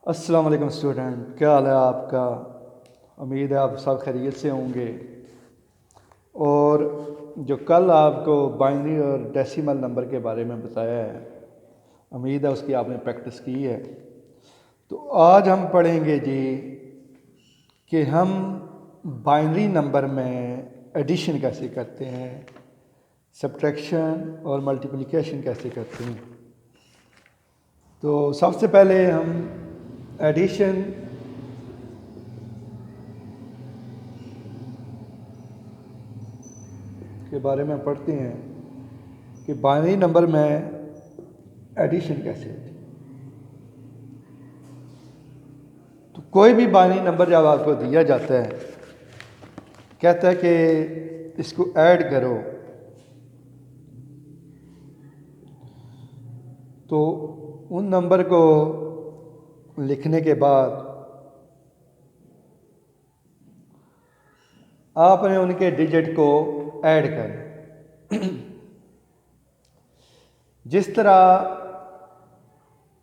अस्सलाम वालेकुम स्टूडेंट, क्या हाल है आपका। उम्मीद है आप सब खैरियत से होंगे। और जो कल आपको बाइनरी और डेसिमल नंबर के बारे में बताया है, उम्मीद है उसकी आपने प्रैक्टिस की है। तो आज हम पढ़ेंगे जी कि हम बाइनरी नंबर में एडिशन कैसे करते हैं, सब्ट्रैक्शन और मल्टीप्लिकेशन कैसे करते हैं। तो सबसे पहले हम एडिशन के बारे में पढ़ते हैं कि बाइनरी नंबर में एडिशन कैसे होती है। तो कोई भी बाइनरी नंबर जब आपको दिया जाता है, कहता है कि इसको ऐड करो, तो उन नंबर को लिखने के बाद आपने उनके डिजिट को ऐड करना। जिस तरह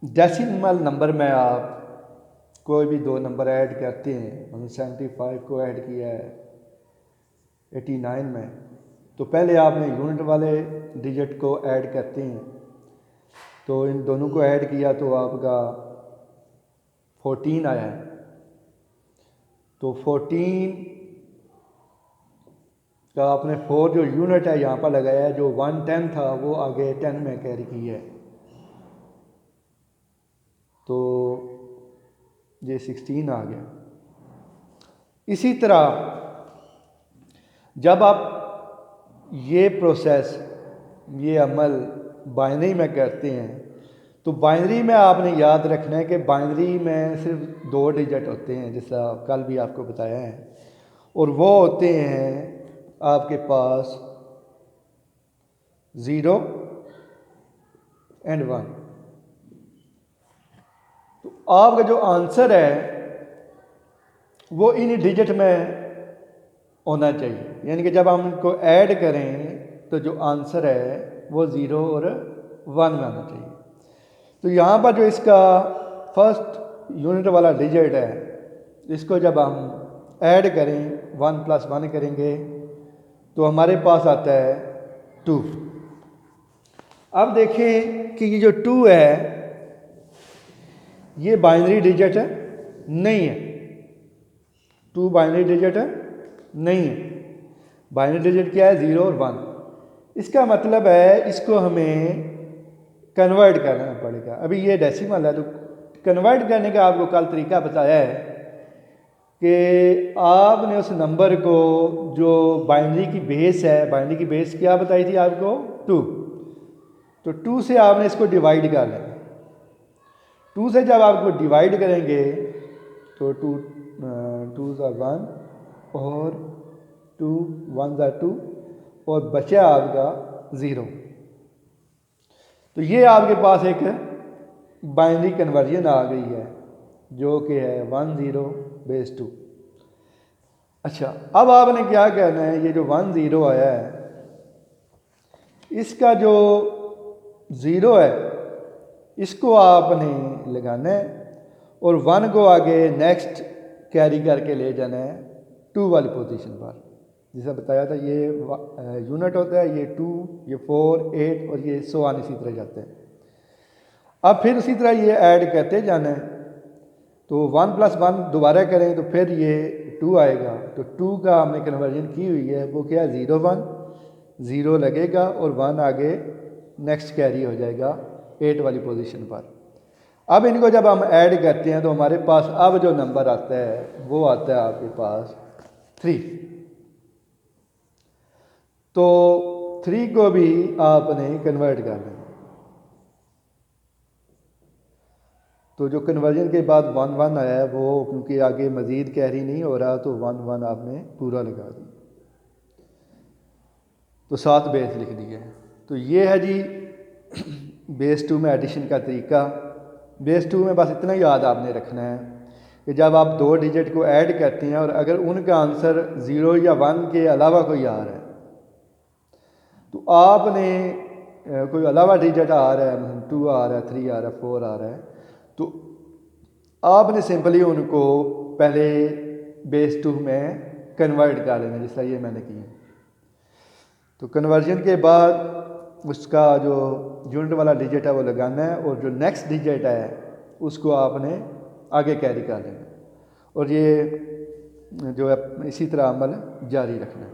डेसिमल नंबर में आप कोई भी दो नंबर ऐड करते हैं, हमने 75 को ऐड किया है 89 में, तो पहले आपने यूनिट वाले डिजिट को ऐड करते हैं। तो इन दोनों को ऐड किया तो आपका 14 आया है। तो 14 का आपने 4 जो यूनिट है यहाँ पर लगाया है, जो 110 था वो आगे 10 में कैरी किया है, तो ये 16 आ गया। इसी तरह जब आप ये प्रोसेस, ये अमल बाइनरी में करते हैं, तो बाइनरी में आपने याद रखना है कि बाइनरी में सिर्फ दो डिजिट होते हैं, जैसा कल भी आपको बताया है, और वो होते हैं आपके पास 0 और 1। तो आपका जो आंसर है वो इन डिजिट में होना चाहिए, यानी कि जब हम इनको ऐड करें तो जो आंसर है वो 0 और 1 में आना चाहिए। तो यहाँ पर जो इसका फर्स्ट यूनिट वाला डिजिट है, इसको जब हम ऐड करें 1 + 1 करेंगे तो हमारे पास आता है 2। अब देखें कि ये जो 2 है ये बाइनरी डिजिट नहीं है। 2 बाइनरी डिजिट नहीं है। बाइनरी डिजिट क्या है? 0 और 1। इसका मतलब है इसको हमें कन्वर्ट करना पड़ेगा। अभी ये डेसिमल है, तो कन्वर्ट करने का आपको कल तरीका बताया है कि आपने उस नंबर को, जो बाइनरी की बेस है, बाइनरी की बेस क्या बताई थी आपको? 2। तो 2 से आपने इसको डिवाइड कर लेना। 2 से जब आपको डिवाइड करेंगे तो 2 2 * 1 और 2 1 * 2 और बचा आपका 0। तो ये आपके पास एक बाइनरी कन्वर्जन आ गई है, जो कि है 10 2। अच्छा, अब आपने क्या करना है, ये जो 10 आया है, इसका जो 0 है इसको आपने लगाना है और 1 को आगे नेक्स्ट कैरी करके ले जाना है 2 वाली पोजीशन पर। जैसा बताया था, ये यूनिट होता है, ये 2, ये 4, 8 और ये सो ऑन इसी तरह जाते हैं। अब फिर उसी तरह ये ऐड करते जाना है। तो 1 + 1 दोबारा करें तो फिर ये 2 आएगा। तो 2 का हमने कन्वर्जन की हुई है, वो क्या है? 0 1, 0 लगेगा और 1 आगे नेक्स्ट कैरी हो जाएगा 8 वाली पोजीशन पर। अब इनको जब हम ऐड करते हैं तो हमारे पास अब जो नंबर आता है वो आता है आपके पास 3। तो 3 को भी आपने कन्वर्ट करना है। तो जो कन्वर्जन के बाद 1 1 आया है, वो क्योंकि आगे मज़ीद कैरी नहीं हो रहा, तो 1 1 आपने पूरा लगा दिया, तो 7 बेस लिख दिए। तो ये है जी बेस 2 में एडिशन का तरीका। बेस 2 में बस इतना याद आपने रखना है कि जब आप दो डिजिट को ऐड करते हैं और अगर उनका आंसर 0 या 1 के अलावा कोई आ रहा है, तो आपने कोई अलावा डिजिट आ रहा है, 2 आ रहा है, 3 आ रहा है, 4 आ रहा है, तो आपने सिंपली उनको पहले बेस 2 में कन्वर्ट कर लेना, जिस तरह ये मैंने किया। तो कन्वर्जन के बाद उसका जो यूनिट वाला डिजिट है वो लगाना है, और जो नेक्स्ट डिजिट है उसको आपने आगे कैरी कर लेना, और ये जो है इसी तरह अमल जारी रखना है।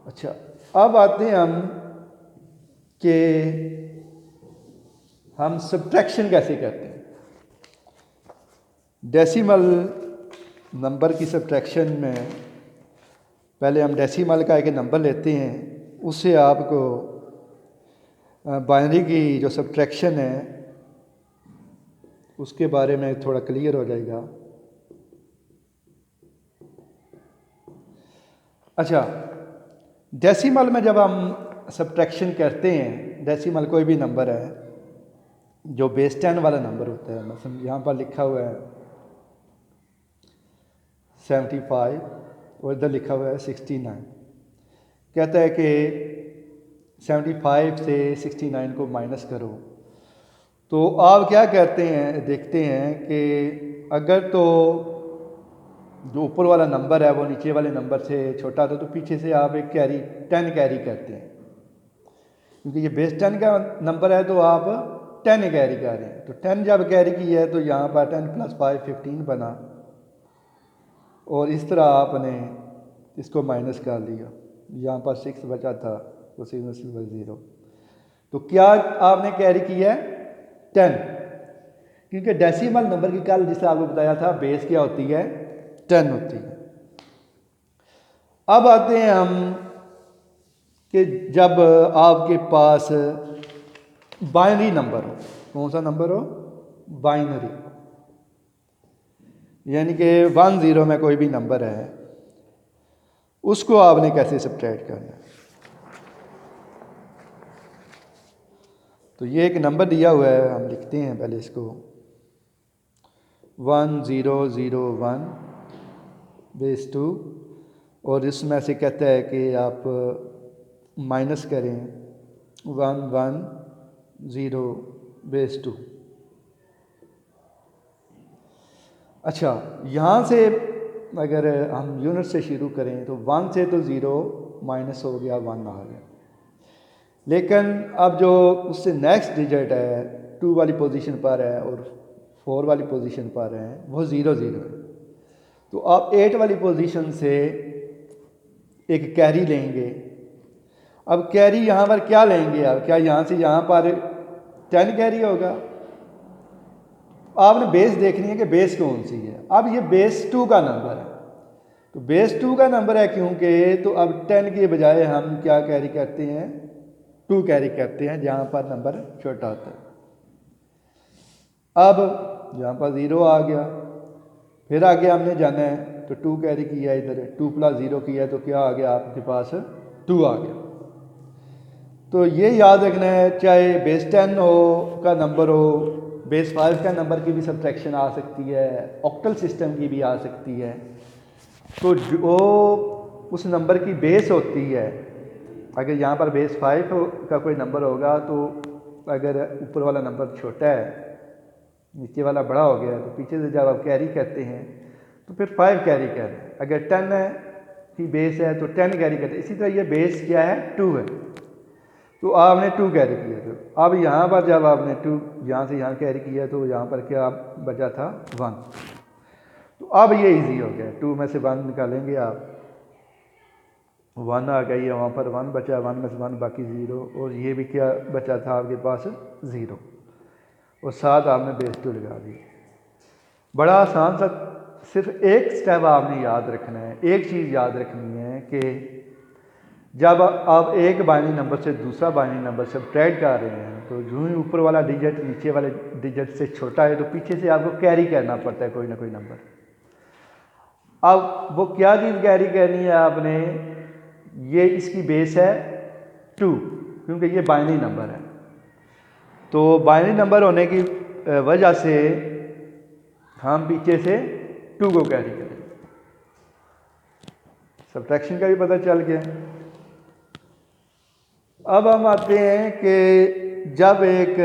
अच्छा, अब आते हैं हम कि हम सब्ट्रैक्शन कैसे करते हैं। डेसिमल नंबर की सब्ट्रैक्शन में पहले हम डेसिमल का एक नंबर लेते हैं, उससे आपको बाइनरी की जो सब्ट्रैक्शन है उसके बारे में थोड़ा क्लियर हो जाएगा। अच्छा, डेसिमल में जब हम सब्ट्रैक्शन करते हैं, डेसिमल कोई भी नंबर है जो बेस 10 वाला नंबर होता है, मतलब यहाँ पर लिखा हुआ है 75 और इधर लिखा हुआ है 69, कहता है कि 75 से 69 को माइनस करो। तो आप क्या करते हैं, देखते हैं कि अगर तो जो ऊपर वाला नंबर है वो नीचे वाले नंबर से छोटा होता है, तो पीछे से आप एक 10 कैरी करते हैं, क्योंकि ये बेस 10 का नंबर है तो आप 10 कैरी कर रहे हैं। तो 10 जब कैरी की है तो यहाँ पर 10 + 5 15 बना, और इस तरह आपने इसको माइनस कर लिया। यहाँ पर 6 बचा था तो 6 में 0। तो क्या आपने कैरी किया है 10, क्योंकि डेसिमल नंबर की कल जिससे आपको बताया था बेस क्या होती है 10 होती है। अब आते हैं हम कि जब आपके पास बाइनरी नंबर हो, कौन सा नंबर हो, बाइनरी, यानी कि 1 0 में कोई भी नंबर है, उसको आपने कैसे सब्ट्रैक्ट करना है। तो ये एक नंबर दिया हुआ है, हम लिखते हैं पहले इसको 1 0 0 1 बेस 2, और इसमें से कहता है कि आप माइनस करें 1 1 0 बेस 2। अच्छा, यहाँ से अगर हम यूनिट से शुरू करें तो 1 से तो 0 माइनस हो गया, 1 आ गया, लेकिन अब जो उससे नेक्स्ट डिजिट है 2 वाली पोजीशन पर है और 4 वाली पोजीशन पर है वो 0 0 है। तो आप 8 वाली पोजीशन से एक कैरी लेंगे। अब कैरी यहाँ पर क्या लेंगे आप, क्या यहाँ से यहाँ पर 10 कैरी होगा? आपने बेस देखनी है कि बेस कौन सी है। अब ये बेस 2 का नंबर है, तो बेस 2 का नंबर है क्योंकि, तो अब 10 के बजाय हम क्या कैरी करते हैं, 2 कैरी करते हैं जहाँ पर नंबर छोटा होता है। अब यहाँ पर 0 आ गया, फिर आगे हमने जाना है तो 2 कैरी किया, इधर 2 + 0 किया तो क्या आ गया आपके पास 2 आ गया। तो ये याद रखना है, चाहे बेस 10 हो का नंबर हो, बेस 5 का नंबर की भी सब्ट्रैक्शन आ सकती है, ऑक्टल सिस्टम की भी आ सकती है। तो जो उस नंबर की बेस होती है, अगर यहाँ पर बेस 5 का कोई नंबर होगा तो अगर ऊपर वाला नंबर छोटा है, नीचे वाला बड़ा हो गया, तो पीछे से जब आप कैरी करते हैं तो फिर 5 कैरी करें। अगर 10 है की बेस है तो 10 कैरी करते हैं। इसी तरह ये बेस क्या है 2 है, तो आपने 2 कैरी किया। तो अब यहाँ पर जब आपने 2 यहाँ से यहाँ कैरी किया तो यहाँ पर क्या बचा था 1। तो अब ये इजी हो गया, 2 में से 1 निकालेंगे आप, 1 आ गई है, वहाँ पर 1 बचा, 1 में से 1 बाकी 0, और ये भी क्या बचा था आपके पास 0, और साथ आपने बेस 2 लगा दी। बड़ा आसान सा, सिर्फ एक स्टेप आपने याद रखना है, एक चीज़ याद रखनी है कि जब आप एक बाइनरी नंबर से दूसरा बाइनरी नंबर सब्ट्रैक्ट कर रहे हैं तो जो ही ऊपर वाला डिजिट नीचे वाले डिजिट से छोटा है तो पीछे से आपको कैरी करना पड़ता है कोई ना कोई नंबर। अब वो क्या चीज़ कैरी करनी है आपने, ये इसकी बेस है 2, क्योंकि ये बाइनरी नंबर है। तो बाइनरी नंबर होने की वजह से हम पीछे से 2 को कैरी करें। सब्ट्रैक्शन का भी पता चल गया। अब हम आते हैं कि जब एक